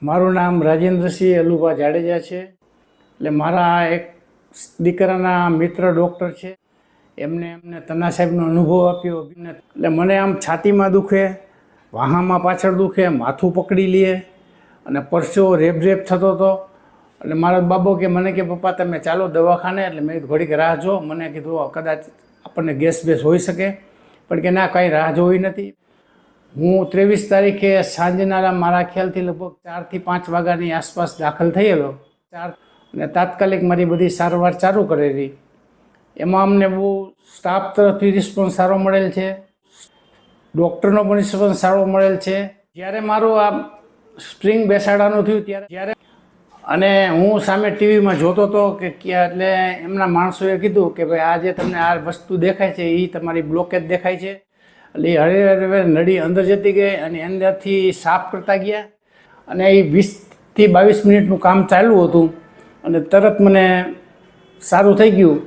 મારું નામ રાજેન્દ્રસિંહ અલુભા જાડેજા છે. એટલે મારા એક દીકરાના મિત્ર ડૉક્ટર છે. એમને તના સાહેબનો અનુભવ આપ્યો. એટલે મને આમ છાતીમાં દુખે, વાહામાં પાછળ દુખે, માથું પકડી લે અને પરસેવો રેબ થતો હતો. એટલે મારો બાબો કે મને કે પપ્પા તમે ચાલો દવાખાને. એટલે મેં ઘડીક રાહ જો. મને કીધું કદાચ આપણને ગેસ બેસ હોઈ શકે, પણ કે ના કાંઈ રાહ જોવી નથી. હું 23 તારીખે સાંજના મારા ખ્યાલથી લગભગ 4 થી 5 વાગ્યાની આસપાસ દાખલ થયેલો. અને તાત્કાલિક મારી બધી સારવાર ચાલુ કરેલી. એમાં અમને બહુ સ્ટાફ તરફથી રિસ્પોન્સ સારો મળેલ છે, ડૉક્ટરનો પણ રિસ્પોન્સ સારો મળેલ છે. જ્યારે મારું આ સ્પ્રિંગ બેસાડવાનું થયું ત્યારે અને હું સામે ટીવીમાં જોતો હતો કે એટલે એમના માણસોએ કીધું કે ભાઈ આ જે તમને આ વસ્તુ દેખાય છે એ તમારી બ્લોકેજ દેખાય છે. એટલે એ હળવે નળી અંદર જતી ગઈ અને અંદરથી સાફ કરતા ગયા. અને એ 20 થી 22 મિનિટનું કામ ચાલુ હતું અને તરત મને સારું થઈ ગયું.